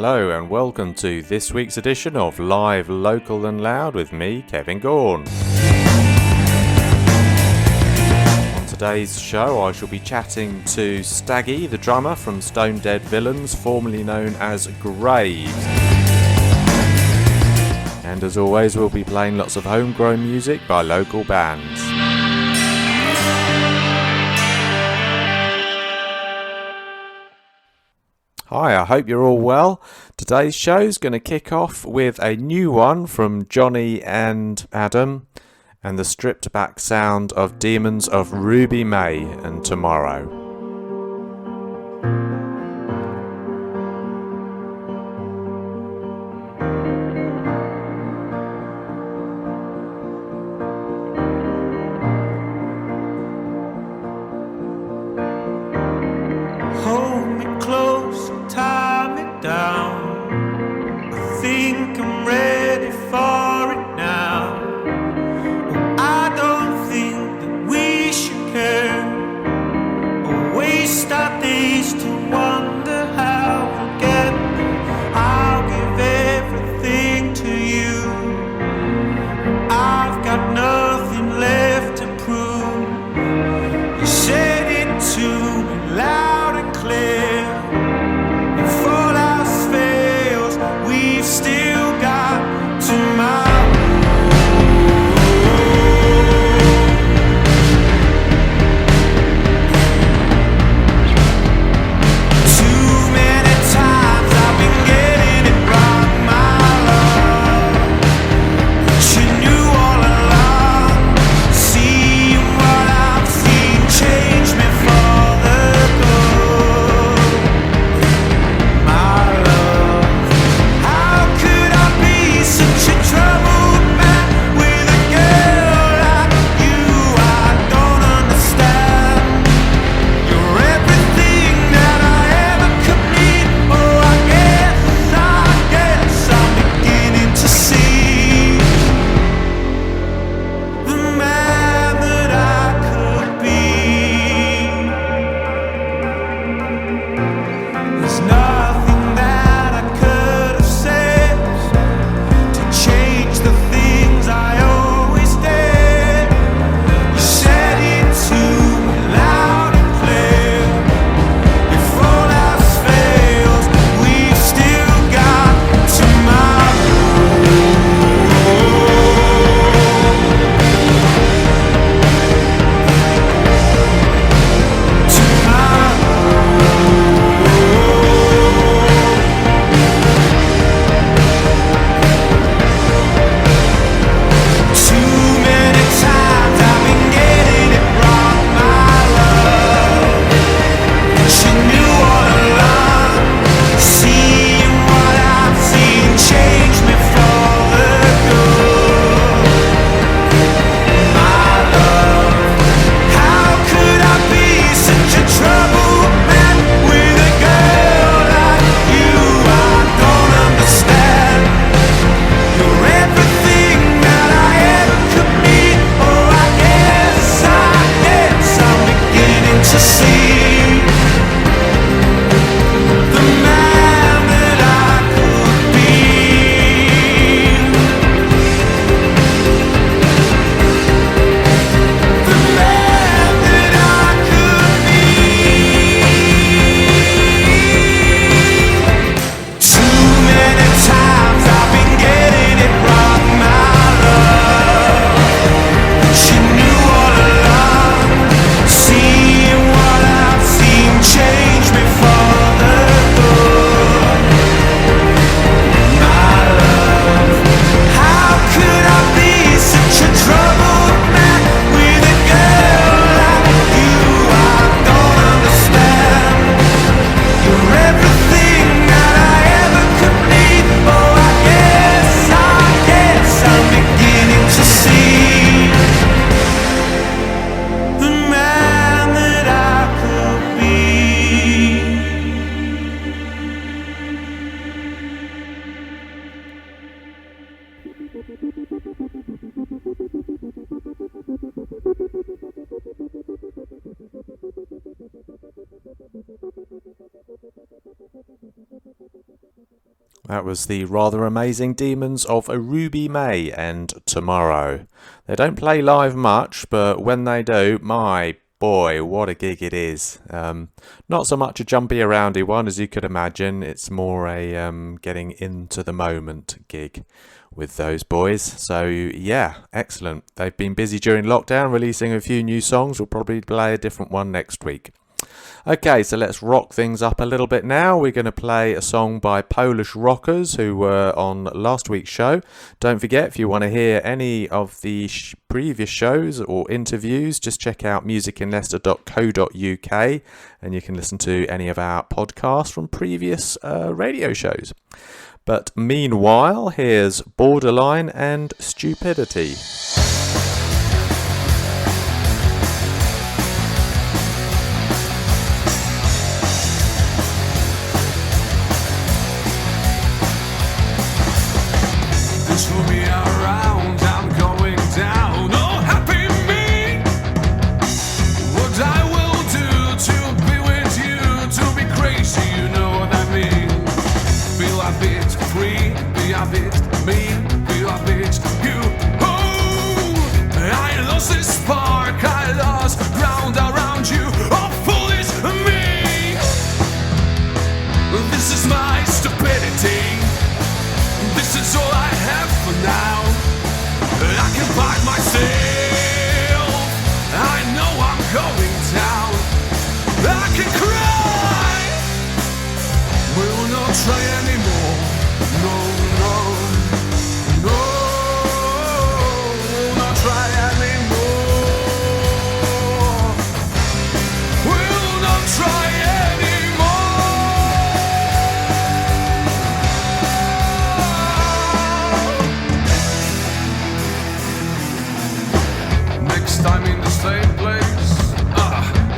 Hello and welcome to this week's edition of Live, Local and Loud with me, Kevin Gaughan. On today's show I shall be chatting to Staggy, the drummer from Stonedead Villains, formerly known as Graves. And as always we'll be playing lots of homegrown music by local bands. Hi, I hope you're all well. Today's show's going to kick off with a new one from Johnny and Adam and the stripped back sound of Demons of Ruby May and Tomorrow. Our days to That was the rather amazing Demons of Ruby May and Tomorrow. They don't play live much, but when they do, my boy, what a gig it is. Not so much a jumpy aroundy one as you could imagine. It's more a getting into the moment gig with those boys. So yeah, excellent. They've been busy during lockdown releasing a few new songs. We'll probably play a different one next week. Okay, so let's rock things up a little bit now. We're going to play a song by Polish Rockers who were on last week's show. Don't forget, if you want to hear any of the previous shows or interviews, just check out musicinleicester.co.uk and you can listen to any of our podcasts from previous radio shows. But meanwhile, here's Borderline and Stupidity. This will be around, I'm going down. Oh, happy me! What I will do to be with you, to be crazy, you know what I mean. Feel a bit free, be a bit me, feel a bit you. Oh, I lost this spark, I lost ground around you. Oh, foolish me! This is my stupidity. This is all I have for now. I can find myself. I know I'm going down. I can cry. We will not try anymore. No, no, no. We'll not try anymore. We'll not try anymore. Time in the same place,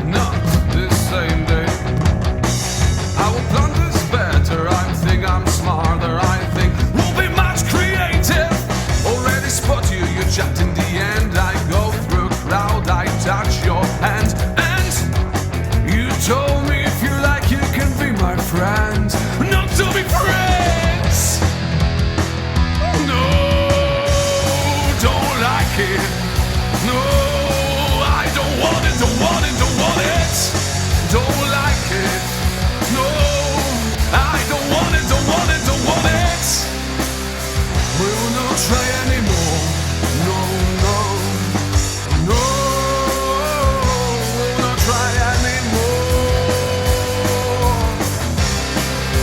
not the same day. I will plan this better, I think I'm smarter, I think we'll be much creative. Already spot you, you chat in the end. I go through a crowd, I touch your hand, and you told me if you like you can be my friend, not to be friends. No, don't like it. No, I don't want it, don't want it, don't want it. Don't like it. No, I don't want it, don't want it, don't want it. We will not try anymore. No, no, no. We'll not try anymore.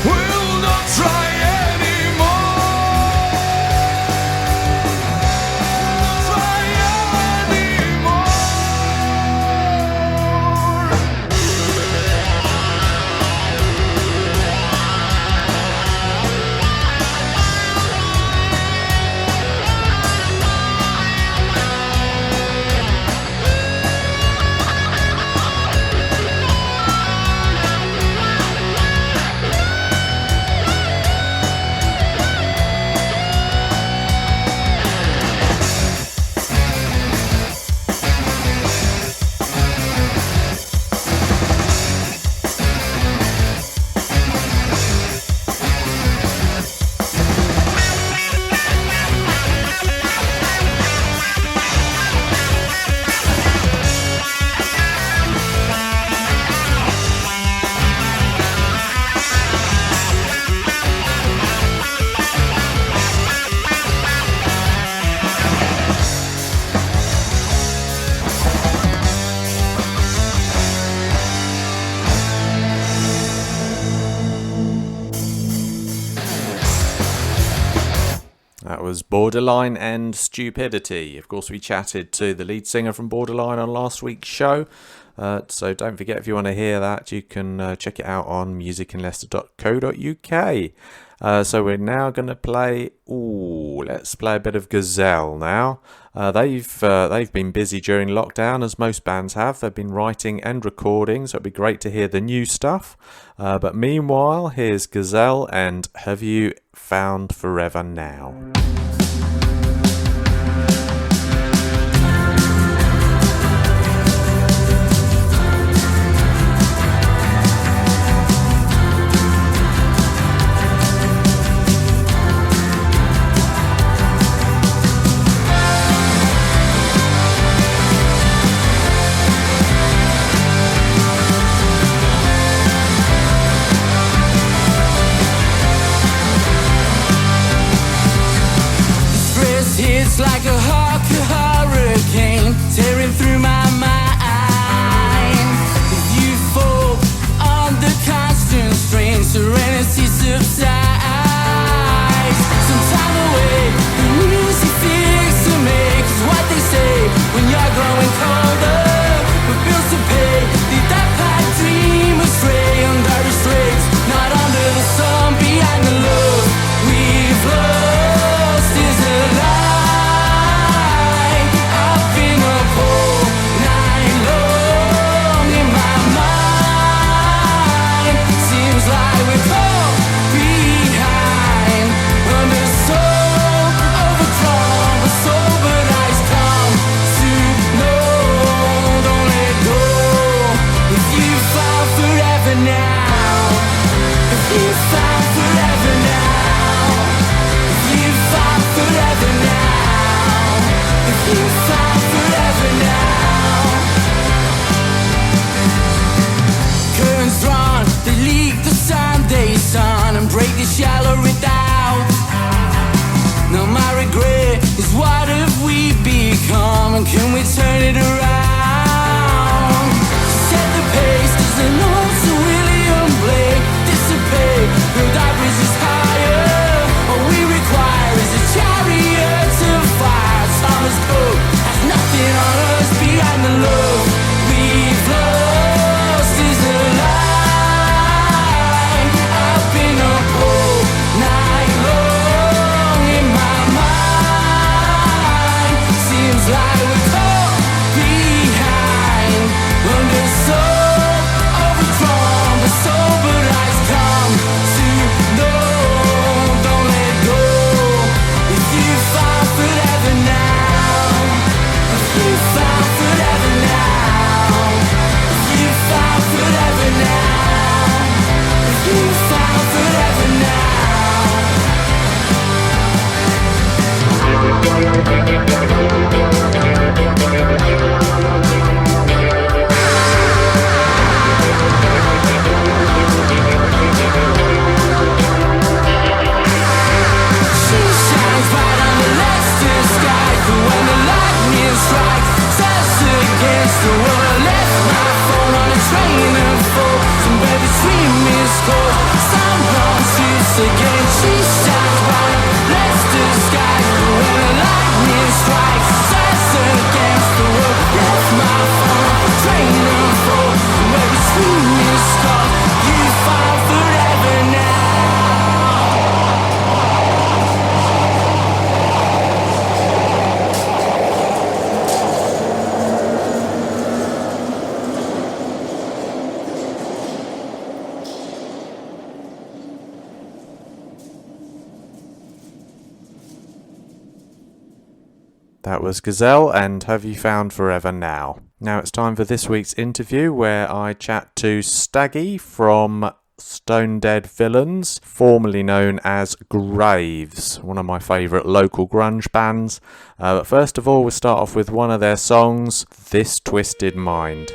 We'll not try anymore. Was Borderline and Stupidity. Of course, we chatted to the lead singer from Borderline on last week's show. So don't forget, if you want to hear that, you can check it out on musicinleicester.co.uk. So we're now going to play. Let's play a bit of Gazelle now. They've been busy during lockdown, as most bands have. They've been writing and recording, so it'd be great to hear the new stuff. But meanwhile, here's Gazelle and Have You Found Forever Now? That was Gazelle and Have You Found Forever Now. Now it's time for this week's interview where I chat to Staggy from Stonedead Villains, formerly known as Graves, one of my favourite local grunge bands. But first of all, we'll start off with one of their songs, This Twisted Mind.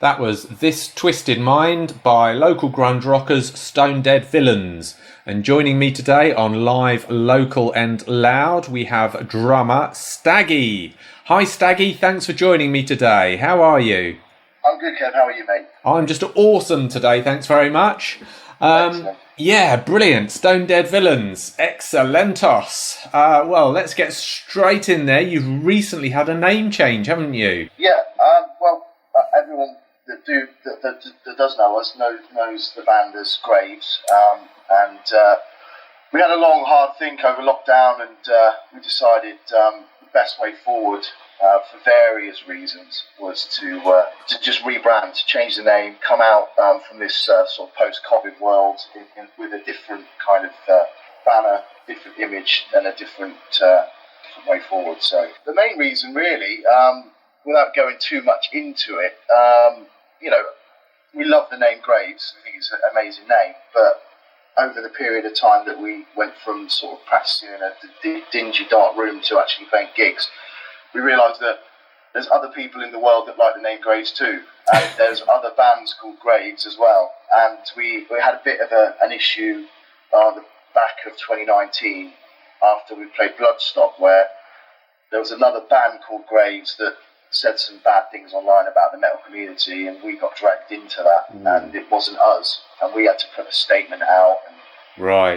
That was This Twisted Mind by local grunge rockers Stonedead Villains. And joining me today on Live, Local and Loud, we have drummer Staggy. Hi Staggy, thanks for joining me today. How are you? I'm good, Kev. How are you, mate? I'm just awesome today, thanks very much. Yeah, brilliant. Stonedead Villains. Excellentos. Well, let's get straight in there. You've recently had a name change, haven't you? Yeah, everyone that does know us knows the band as Graves, and we had a long, hard think over lockdown, and we decided the best way forward, for various reasons, was to just rebrand, to change the name, come out from this sort of post-COVID world with a different kind of banner, different image, and a different way forward. So the main reason, really, without going too much into it, we love the name Graves. I think it's an amazing name, but over the period of time that we went from sort of practicing in a dingy, dark room to actually playing gigs, we realised that there's other people in the world that like the name Graves too, and there's other bands called Graves as well. And we had a bit of an issue. The back of 2019, after we played Bloodstock, where there was another band called Graves that said some bad things online about the metal community, and we got dragged into that, and it wasn't us, and we had to put a statement out and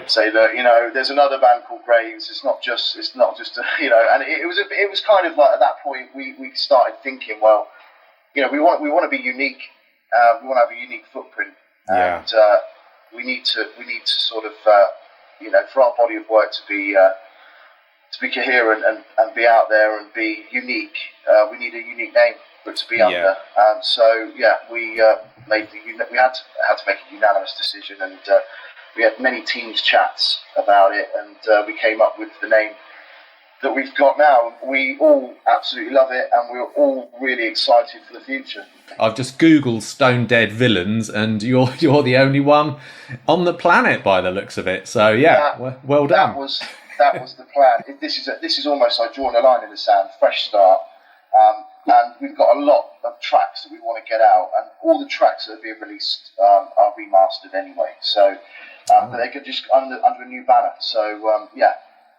say that there's another band called Graves. It's not just and it was kind of like at that point we started thinking, well, we want to be unique, we want to have a unique footprint, and we need to sort of for our body of work to be coherent and be out there and be unique, we need a unique name for it to be under. So we had to make a unanimous decision, and we had many teams chats about it, and we came up with the name that we've got now. We all absolutely love it, and we're all really excited for the future. I've just Googled Stonedead Villains, and you're the only one on the planet by the looks of it. So well done. That was the plan. This is almost like drawing a line in the sand, fresh start. And we've got a lot of tracks that we want to get out, and all the tracks that are being released are remastered anyway. So, but they could just under a new banner. So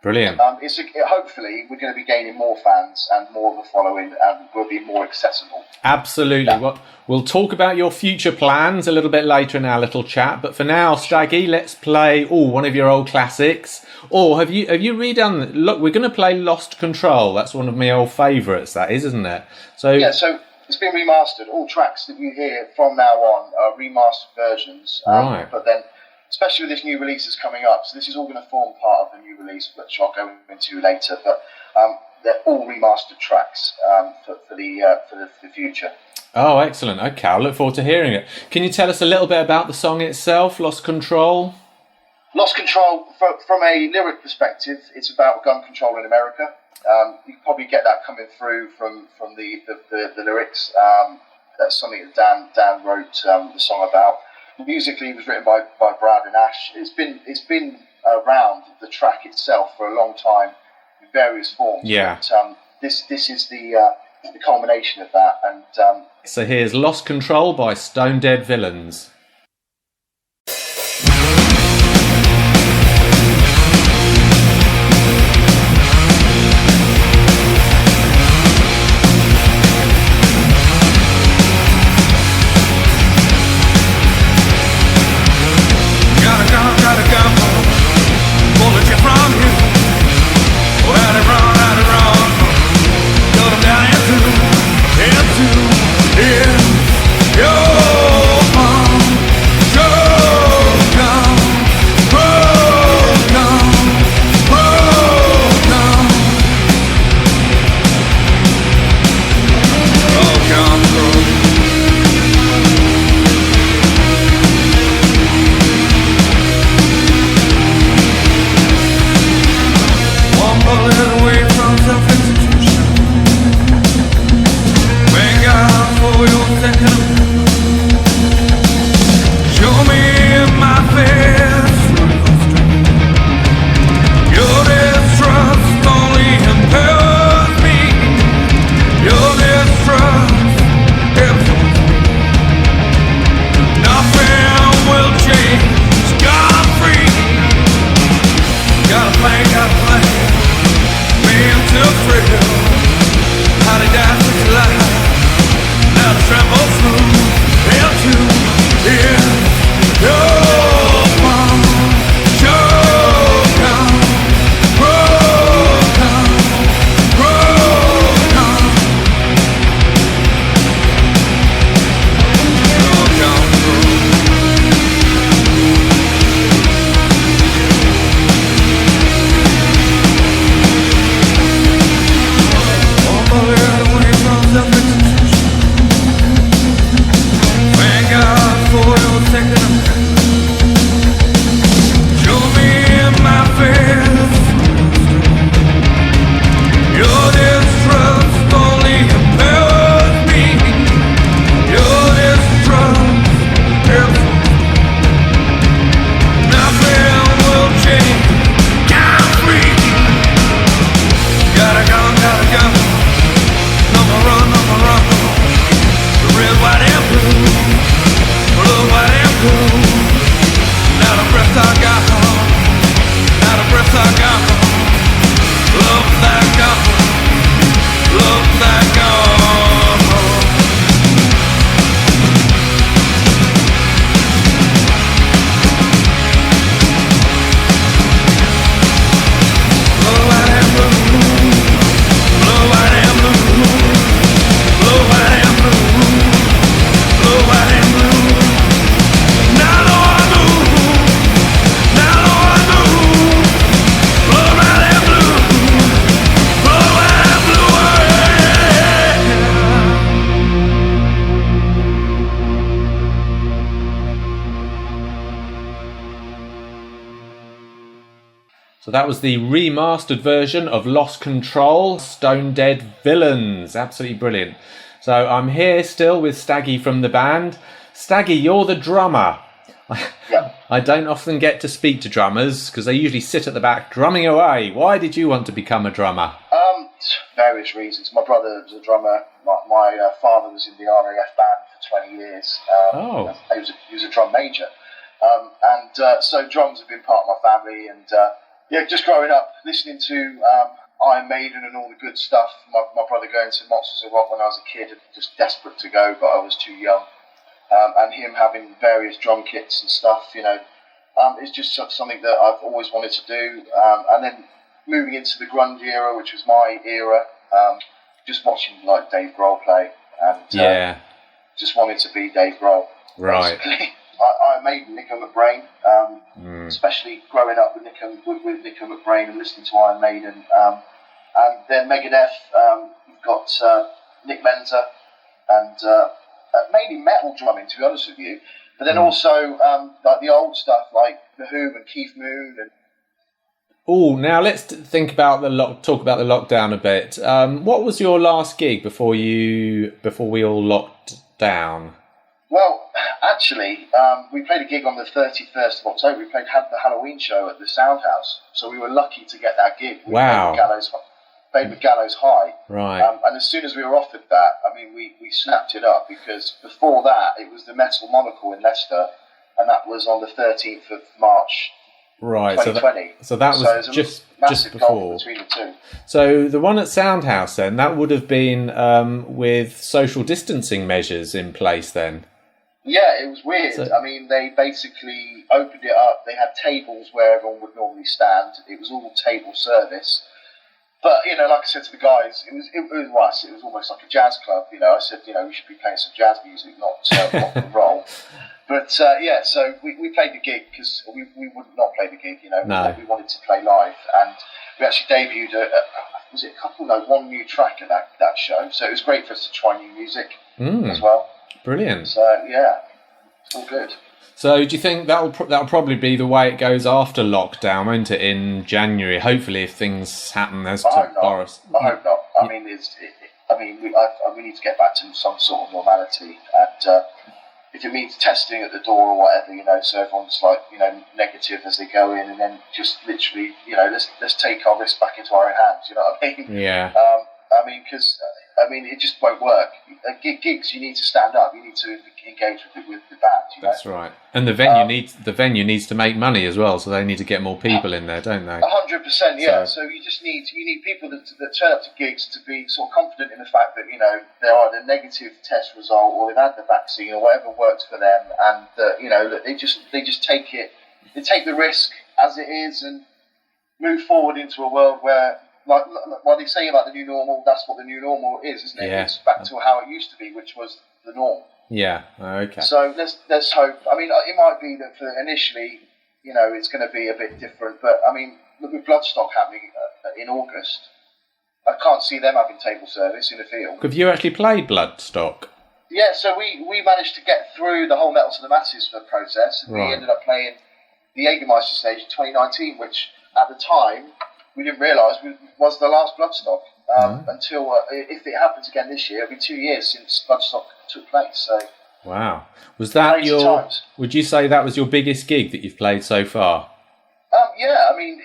brilliant. Hopefully we're going to be gaining more fans and more of a following, and we'll be more accessible. Absolutely. Well, we'll talk about your future plans a little bit later in our little chat. But for now, Staggy, let's play one of your old classics. Or have you redone? Look, we're going to play Lost Control. That's one of my old favourites. That is, isn't it? So it's been remastered. All tracks that you hear from now on are remastered versions. Right. But then, especially with this new release that's coming up, so this is all going to form part of the new release, which I'll go into later. But they're all remastered tracks for the future. Oh, excellent. Okay, I'll look forward to hearing it. Can you tell us a little bit about the song itself, Lost Control? Lost Control, from a lyric perspective, it's about gun control in America. You can probably get that coming through from the lyrics. That's something that Dan wrote the song about. Musically, it was written by Brad and Ash. It's been around, the track itself, for a long time in various forms. Yeah. But, this is the culmination of that. And so here's Lost Control by Stonedead Villains. Got a gun, bullet you from you. Oh, how'd it run, cut him down in your palm. So that was the remastered version of Lost Control, Stonedead Villains. Absolutely brilliant. So I'm here still with Staggy from the band. Staggy, you're the drummer. Yeah. I don't often get to speak to drummers because they usually sit at the back drumming away. Why did you want to become a drummer? Various reasons. My brother was a drummer. My father was in the RAF band for 20 years. He was a drum major. So drums have been part of my family. And just growing up, listening to Iron Maiden and all the good stuff. My brother going to Monsters of Rock when I was a kid, just desperate to go, but I was too young. And him having various drum kits and stuff, it's just something that I've always wanted to do. And then moving into the grunge era, which was my era, just watching like Dave Grohl play, and just wanted to be Dave Grohl. Right. I made Nico McBrain, especially growing up with Nico McBrain and listening to Iron Maiden, and then Megadeth. We've got Nick Menza, and mainly metal drumming, to be honest with you. But then also like the old stuff, like The Who and Keith Moon. And now let's talk about the lockdown a bit. What was your last gig before we all locked down? Well, actually, we played a gig on the 31st of October. We played the Halloween show at the Sound House, so we were lucky to get that gig. We played with Gallows High. Right. And as soon as we were offered that, I mean, we snapped it up, because before that, it was the Metal Monocle in Leicester, and that was on the 13th of March, right, 2020. So that was just before. Between the two. So the one at Soundhouse then, that would have been with social distancing measures in place then? Yeah, it was weird. I mean, they basically opened it up. They had tables where everyone would normally stand. It was all table service. But, like I said to the guys, it was almost like a jazz club. I said, we should be playing some jazz music, not rock and roll. But, so we played the gig, because we would not play the gig, No. We wanted to play live. And we actually debuted one new track at that show. So it was great for us to try new music as well. Brilliant. So, yeah, it's all good. So do you think that'll probably be the way it goes after lockdown, won't it, in January? Hopefully, if things happen as to Boris. I hope not. I mean, we need to get back to some sort of normality, and if it means testing at the door or whatever, so everyone's like, negative as they go in, and then just literally, let's take our risk back into our own hands. You know what I mean? Yeah. Because it just won't work. Gigs, you need to stand up. You need to engage with the band. That's right. And the venue needs to make money as well, so they need to get more people in there, don't they? 100%, yeah. So you need people that turn up to gigs to be sort of confident in the fact that they're either a negative test result or they've had the vaccine or whatever works for them, and that they just take it. They take the risk as it is and move forward into a world where. Like they say about the new normal, that's what the new normal is, isn't it? Yeah. It's back to how it used to be, which was the norm. Yeah. Okay. So let's hope. I mean, it might be that for initially, it's going to be a bit different. But I mean, look with Bloodstock happening in August, I can't see them having table service in a field. Have you actually played Bloodstock? Yeah. So we managed to get through the whole Metal to the Masses process, and we ended up playing the Jägermeister stage in 2019, which at the time. We didn't realise was the last Bloodstock until if it happens again this year, it'll be 2 years since Bloodstock took place. So wow, was that times. Would you say that was your biggest gig that you've played so far? Yeah, I mean,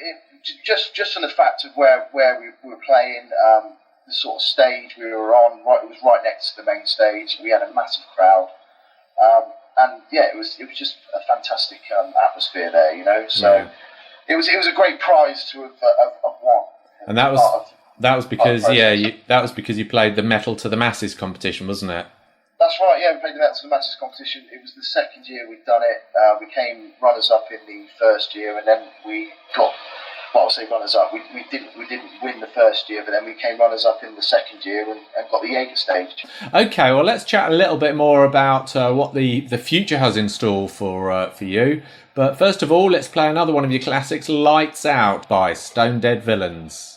just on the fact of where we were playing, the sort of stage we were on, it was right next to the main stage. We had a massive crowd, and yeah, it was just a fantastic atmosphere there, So. Yeah. It was a great prize to have won, and that was because you played the Metal to the Masses competition, wasn't it? That's right. Yeah, we played the Metal to the Masses competition. It was the second year we'd done it. We came runners up in the first year, and then we got. Well, I'll say runners up. We didn't win the first year, but then we came runners up in the second year and got the Jaeger stage. Okay, well, let's chat a little bit more about what the future has in store for you. But first of all, let's play another one of your classics, Lights Out by Stonedead Villains.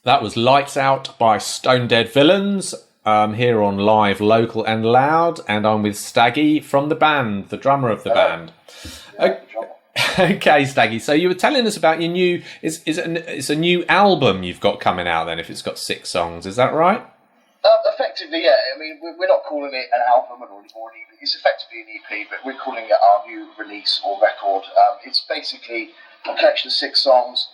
That was Lights Out by Stonedead Villains, here on Live, Local and Loud, and I'm with Staggy from the band, the drummer of the band. Okay, Staggy, so you were telling us about your new, it's a new album you've got coming out then, if it's got 6 songs, is that right? Effectively, yeah. I mean, we're not calling it an album or an EP. It's effectively an EP, but we're calling it our new release or record. It's basically a collection of 6 songs,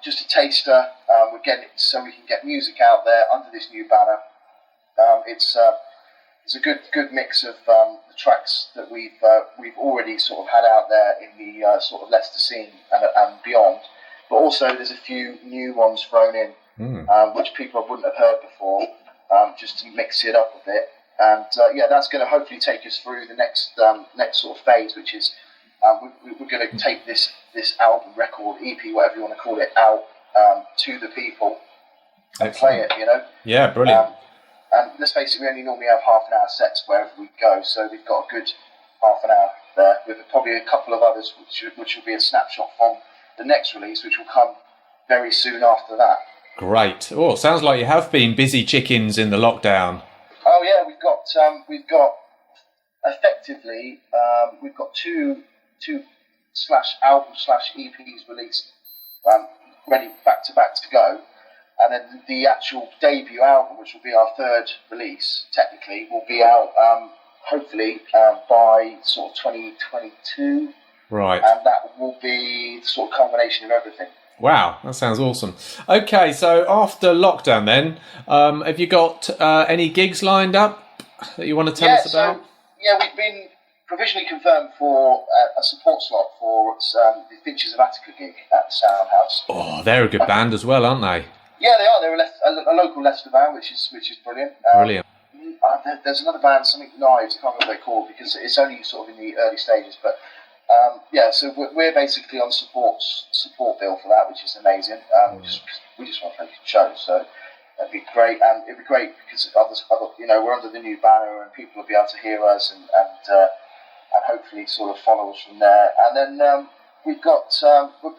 just a taster. We're getting it so we can get music out there under this new banner. It's a good mix of the tracks that we've already sort of had out there in the sort of Leicester scene and beyond. But also, there's a few new ones thrown in, which people wouldn't have heard before. Just to mix it up a bit, and that's going to hopefully take us through the next sort of phase, which is we're going to take this album, record, EP, whatever you want to call it, out to the people and play it. Yeah, brilliant. And let's face it, we only normally have half an hour sets wherever we go, so we've got a good half an hour there, with probably a couple of others which will be a snapshot from the next release, which will come very soon after that. Great. Oh, sounds like you have been busy chickens in the lockdown. Oh yeah, we've got effectively we've got two /album/EPs released, ready back to go, and then the actual debut album, which will be our 3rd release technically, will be out hopefully by sort of 2022. Right. And that will be the sort of combination of everything. Wow, that sounds awesome. Okay, so after lockdown then, have you got any gigs lined up that you want to tell us about? We've been provisionally confirmed for a support slot for the Finches of Attica gig at the Sound House. Oh, they're a good band as well, aren't they? Yeah, they are. They're a local Leicester band, which is brilliant. Brilliant. There's another band, something Knives, I can't remember what they're called, because it's only sort of in the early stages, but so we're basically on support bill for that, which is amazing. We just want to make a show, so that'd be great. And it'd be great because we're under the new banner, and people will be able to hear us and hopefully sort of follow us from there. And then we've got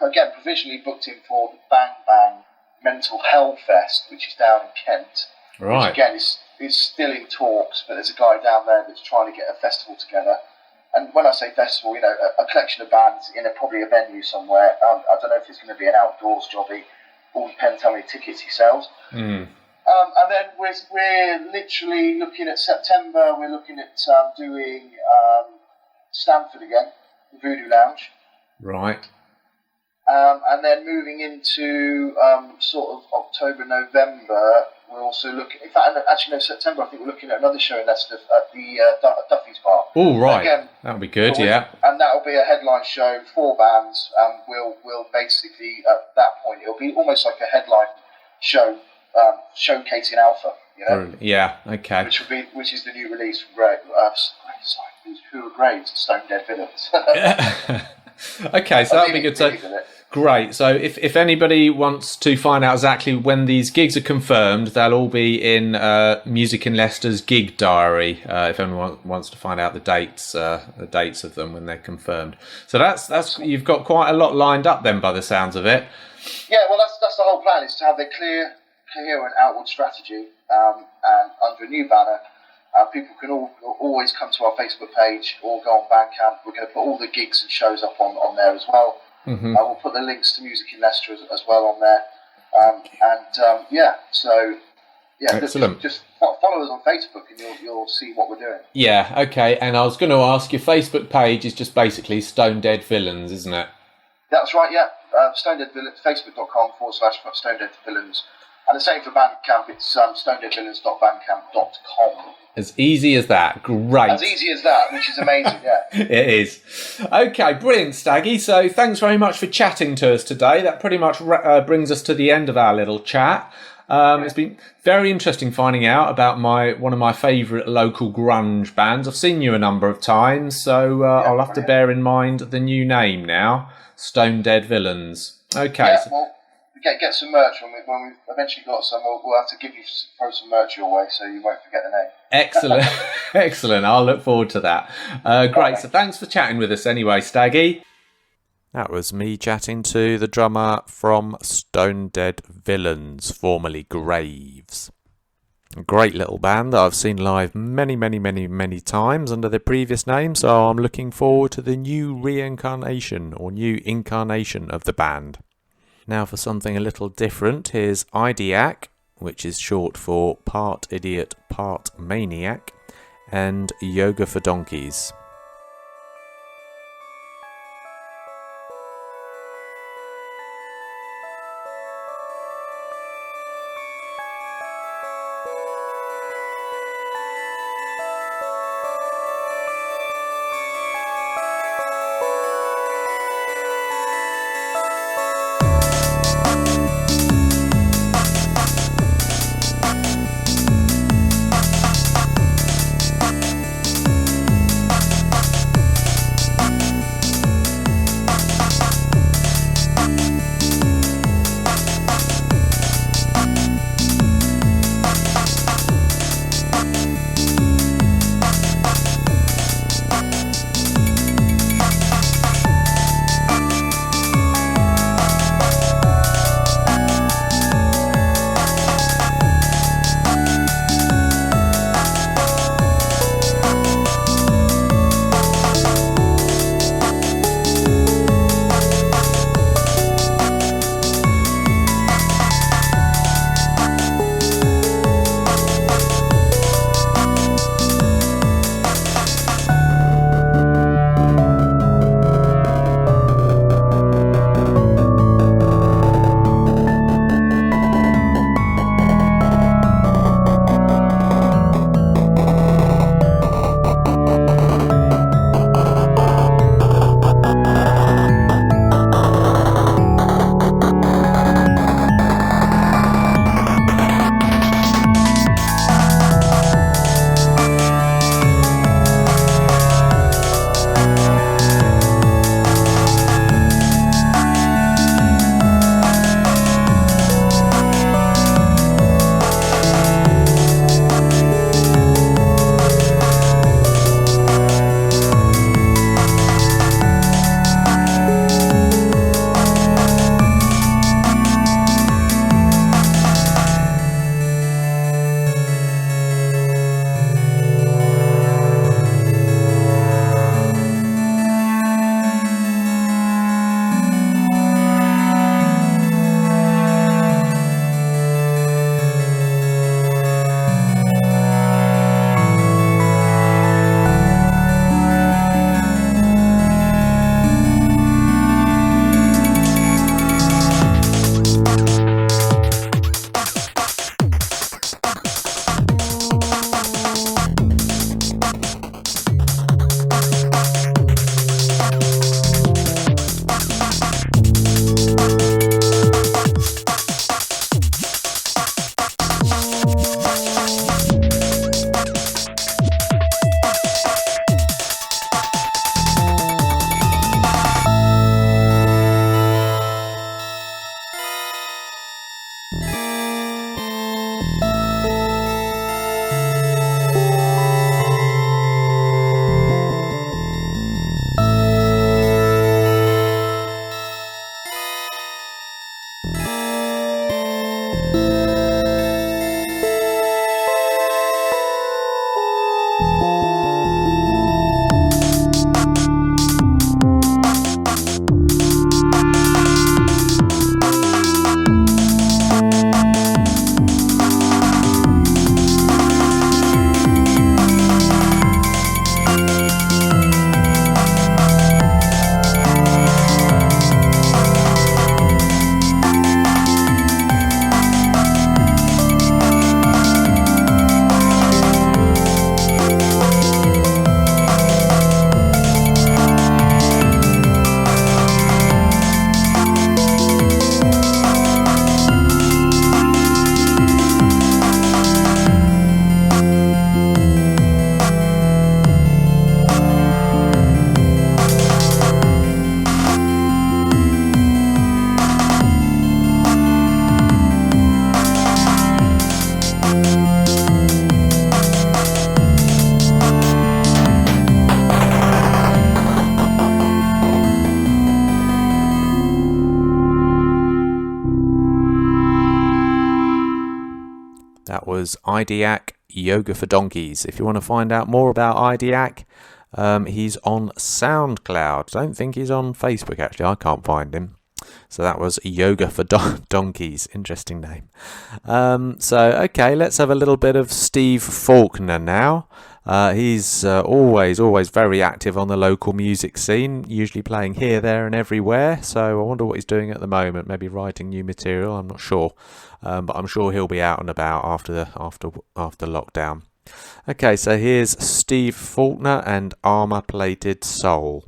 again provisionally booked in for the Bang Bang Mental Hell Fest, which is down in Kent. Right. Which again is still in talks, but there's a guy down there that's trying to get a festival together. And when I say festival, a collection of bands in probably a venue somewhere. I don't know if it's going to be an outdoors jobby. All depends how many tickets he sells. And then we're literally looking at September. We're looking at doing Stamford again, the Voodoo Lounge. Right. And then moving into sort of October, November, we're also looking. In fact, actually, no, September. I think we're looking at another show in Leicester at the Duffy's Bar. Oh, right. Again, that'll be good. Yeah. And that'll be a headline show, 4 bands. We'll basically at that point it'll be almost like a headline show, showcasing Alpha. Yeah. Okay. Which is the new release from who are Graves? Stonedead Villains. Okay, so that'll be good. So great. So if anybody wants to find out exactly when these gigs are confirmed, they'll all be in Music in Leicester's gig diary. If anyone wants to find out the dates of them when they're confirmed. So that's you've got quite a lot lined up then, by the sounds of it. Yeah, well, that's the whole plan, is to have a clear, coherent outward strategy, and under a new banner. People can always come to our Facebook page or go on Bandcamp. We're going to put all the gigs and shows up on there as well. Mm-hmm. We'll put the links to Music in Leicester as well on there. Excellent. Just follow us on Facebook and you'll see what we're doing. Yeah, okay. And I was going to ask, your Facebook page is just basically Stonedead Villains, isn't it? That's right, yeah. Stonedead Villains, facebook.com/Stonedead Villains. And the same for Bandcamp, it's stonedeadvillains.bandcamp.com. As easy as that. Great. As easy as that, which is amazing, yeah. It is. Okay, brilliant, Staggy. So thanks very much for chatting to us today. That pretty much brings us to the end of our little chat. It's been very interesting finding out about one of my favourite local grunge bands. I've seen you a number of times, so I'll have to bear in mind the new name now, Stonedead Villains. Okay. Yeah, well, get some merch when we've eventually got some. We'll have to throw some merch your way so you won't forget the name. Excellent. Excellent. I'll look forward to that. Great. So thanks for chatting with us anyway, Staggy. That was me chatting to the drummer from Stonedead Villains, formerly Graves. A great little band that I've seen live many times under their previous name, so I'm looking forward to the new reincarnation or new incarnation of the band. Now for something a little different, here's Idiac, which is short for Part Idiot, Part Maniac, and Yoga for Donkeys. That was Idiac, Yoga for Donkeys. If you want to find out more about Idiac, he's on SoundCloud. Don't think he's on Facebook, actually. I can't find him. So that was Yoga for Donkeys. Interesting name. Okay, let's have a little bit of Steve Faulkner now. He's always very active on the local music scene, usually playing here, there and everywhere. So I wonder what he's doing at the moment, maybe writing new material, I'm not sure. But I'm sure he'll be out and about after lockdown. Okay, so here's Steve Faulkner and Armour Plated Soul.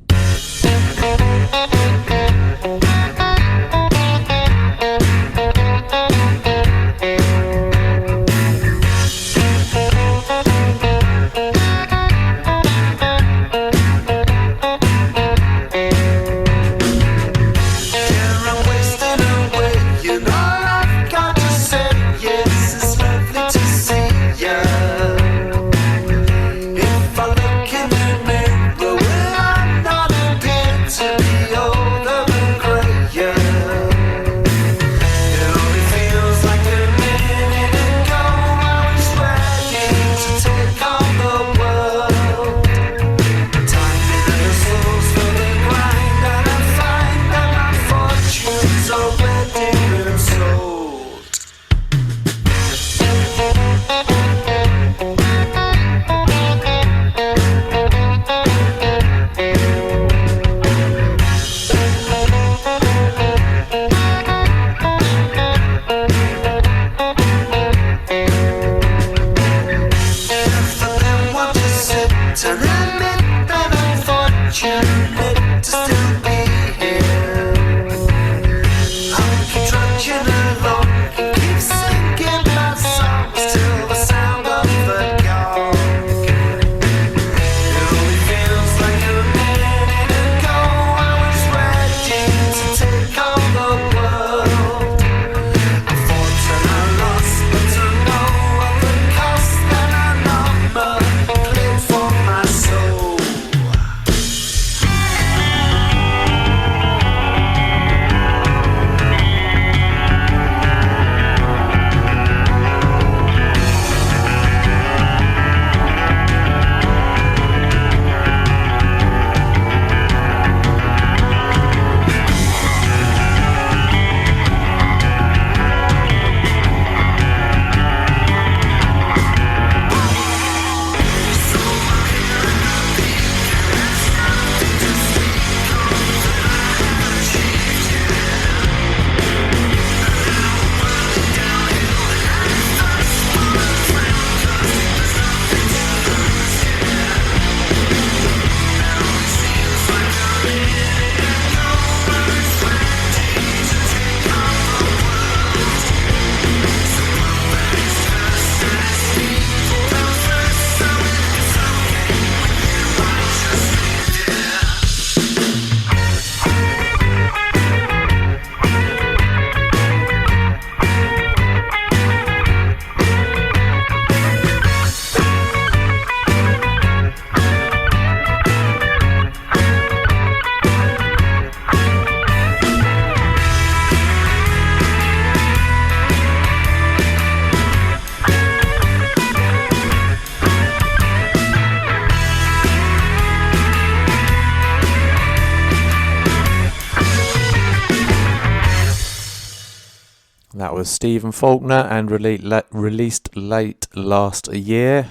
That was Stephen Faulkner and released late last year,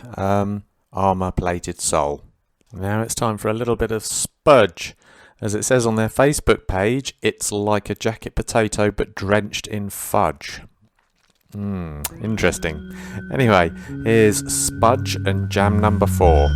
Armour Plated Soul. Now it's time for a little bit of Spudge. As it says on their Facebook page, it's like a jacket potato but drenched in fudge. Interesting. Anyway, here's Spudge and jam number 4.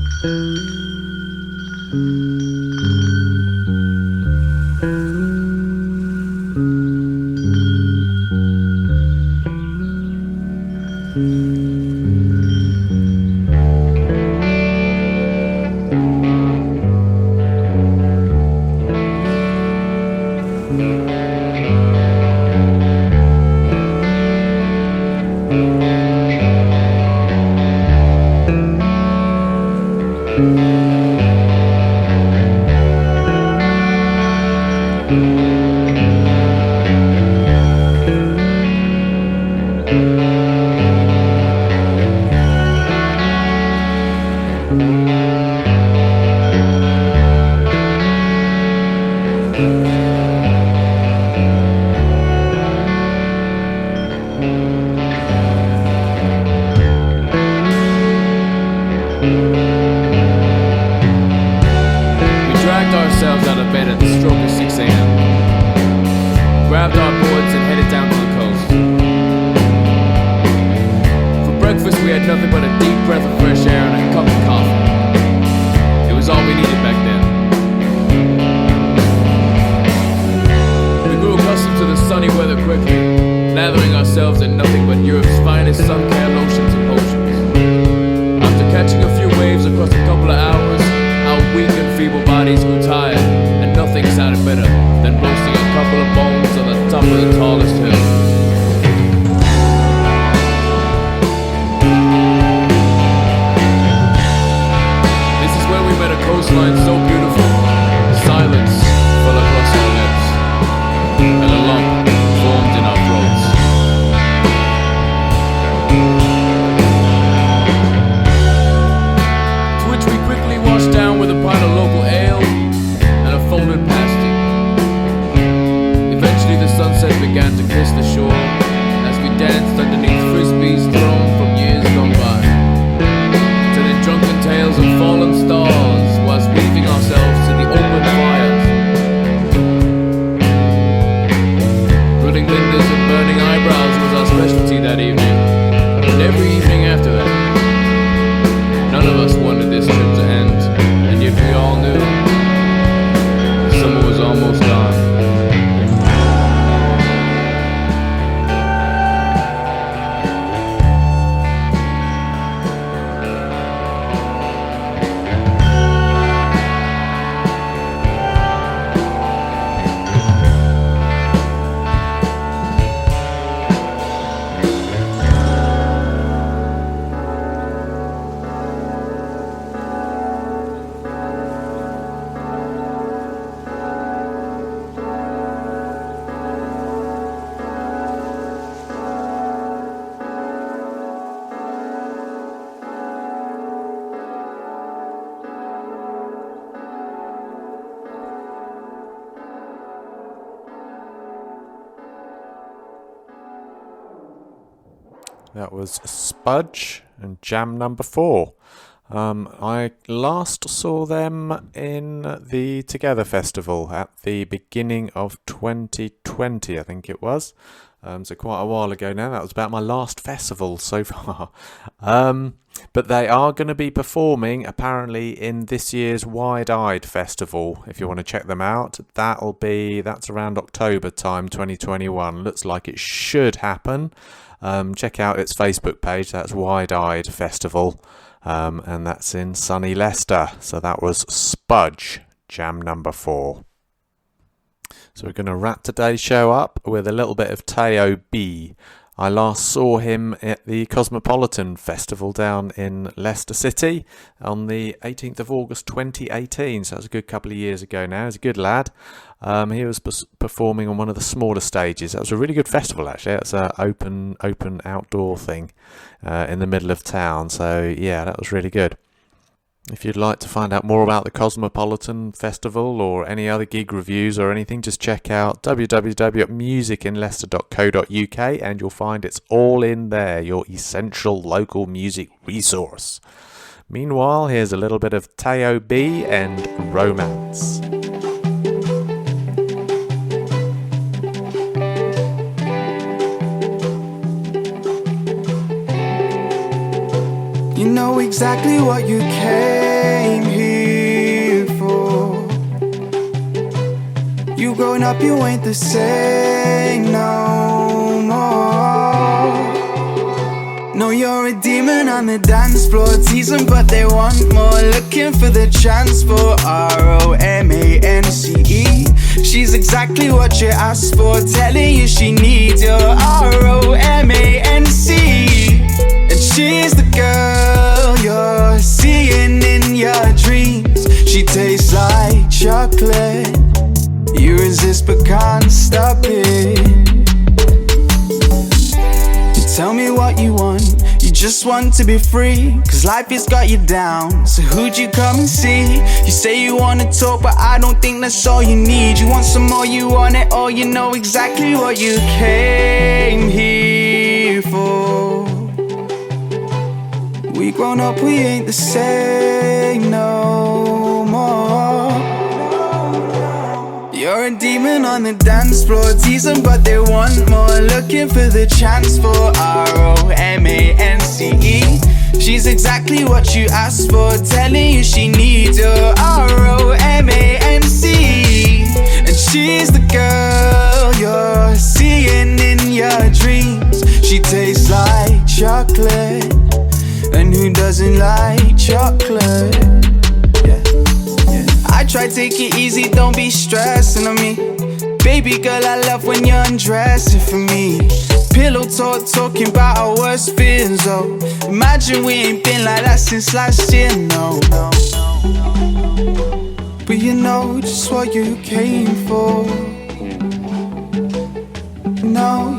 Ourselves out of bed at the stroke of 6 a.m. Grabbed our boards and headed down to the coast. For breakfast we had nothing but a deep breath of fresh air and a cup of coffee. It was all we needed back then. We grew accustomed to the sunny weather quickly, lathering ourselves in nothing but Europe's finest sun care lotions and potions. After catching a few waves across a couple of hours, our weak and feeble bodies grew tired, and nothing sounded better than roasting a couple of bones on the top of the tallest hill. This is where we met a coastline so beautiful, silence fell across our lips, and a lump formed in our throats. To which we quickly washed down with a pint of local ale and a folded pasty. Eventually the sunset began to kiss the shore as we danced underneath frisbees thrown from years gone by, telling drunken tales of fallen stars whilst weaving ourselves to the open fires. Grilling linders and burning eyebrows was our specialty that evening, and every evening after that. None of us wanted this trip to end, and yet we all knew the summer was almost gone. That was Spudge and Jam number 4. I last saw them in the Together Festival at the beginning of 2020, I think it was. So quite a while ago now. That was about my last festival so far. But they are going to be performing apparently in this year's Wide-Eyed Festival. If you want to check them out, that's around October time 2021. Looks like it should happen. Check out its Facebook page. That's Wide-Eyed Festival. And that's in sunny Leicester. So that was Spudge, Jam number 4. So we're going to wrap today's show up with a little bit of Teo B. I last saw him at the Cosmopolitan Festival down in Leicester City on the 18th of August 2018. So that was a good couple of years ago now. He's a good lad. He was performing on one of the smaller stages. That was a really good festival, actually. It's an open outdoor thing in the middle of town. So yeah, that was really good. If you'd like to find out more about the Cosmopolitan Festival or any other gig reviews or anything, just check out www.musicinleicester.co.uk and you'll find it's all in there, your essential local music resource. Meanwhile, here's a little bit of Teo B and Romance. You know exactly what you came here for. You growing up, you ain't the same no more. No, you're a demon on the dance floor, teasing but they want more. Looking for the chance for ROMANCE. She's exactly what you asked for, telling you she needs your ROMANCE. And she's the girl you're seeing in your dreams. She tastes like chocolate. You resist but can't stop it. You tell me what you want, you just want to be free, cause life has got you down. So who'd you come and see? You say you wanna talk, but I don't think that's all you need. You want some more, you want it all, you know exactly what you came here for. We grown up, we ain't the same no more. You're a demon on the dance floor, tease them but they want more, looking for the chance for romance. She's exactly what you asked for, telling you she needs your romance. And she's the girl you're seeing in your dreams. She tastes like chocolate, and who doesn't like chocolate? I try take it easy, don't be stressing on me. Baby girl, I love when you're undressing for me. Pillow talk, talking about our worst fears, oh. Imagine we ain't been like that since last year, no. But you know just what you came for. You know.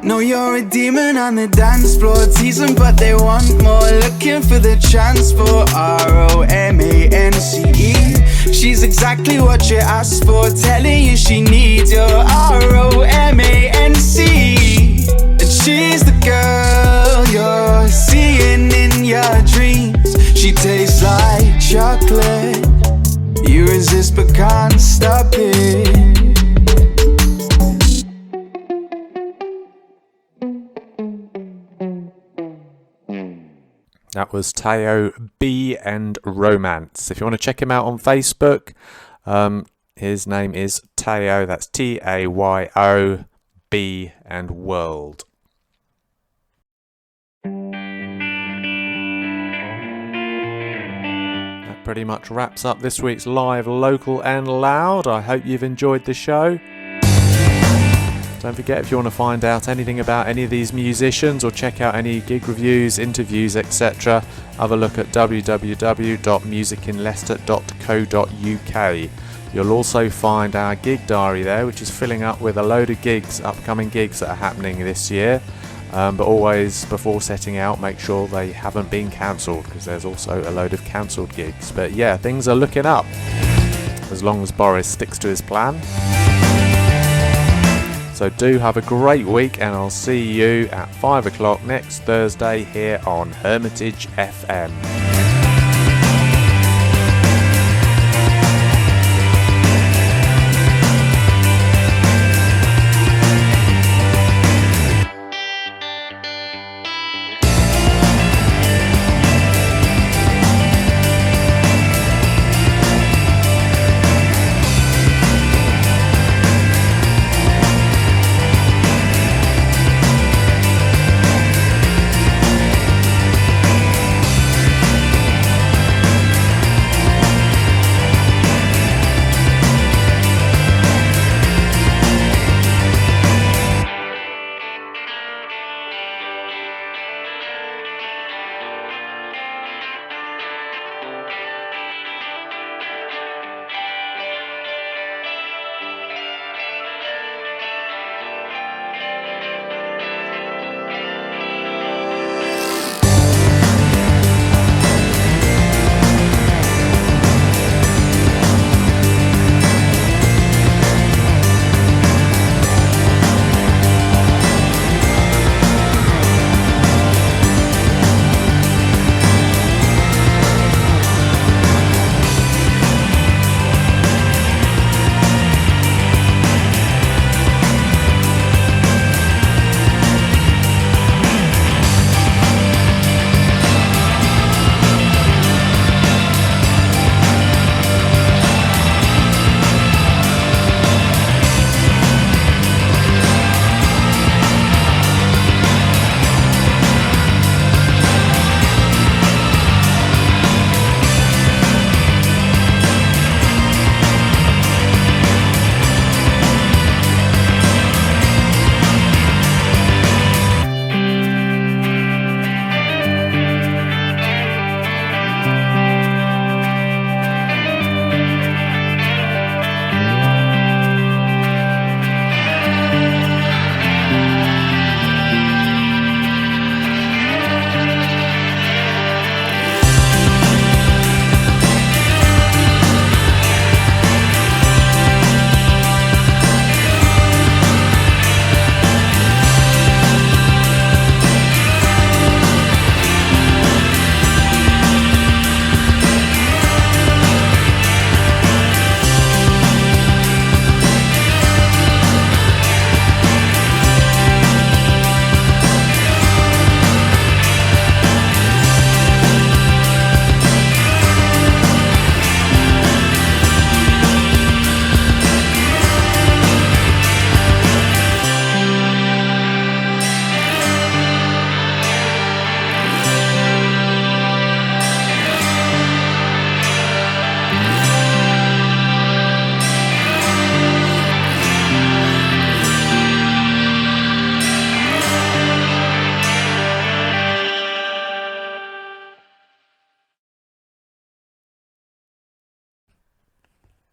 No, you're a demon on the dance floor, tease them but they want more, looking for the chance for romance. She's exactly what you asked for, telling you she needs your romance. And she's the girl you're seeing in your dreams. She tastes like chocolate, you resist but can't stop it. That was Teo B and Romance. If you want to check him out on Facebook, his name is Teo, that's Tayo B and World. That pretty much wraps up this week's Live, Local and Loud. I hope you've enjoyed the show. Don't forget, if you want to find out anything about any of these musicians or check out any gig reviews, interviews, etc., have a look at www.musicinleicester.co.uk. You'll also find our gig diary there, which is filling up with a load of gigs, upcoming gigs that are happening this year. But always, before setting out, make sure they haven't been cancelled, because there's also a load of cancelled gigs. But yeah, things are looking up, as long as Boris sticks to his plan. So do have a great week, and I'll see you at 5 o'clock next Thursday here on Hermitage FM.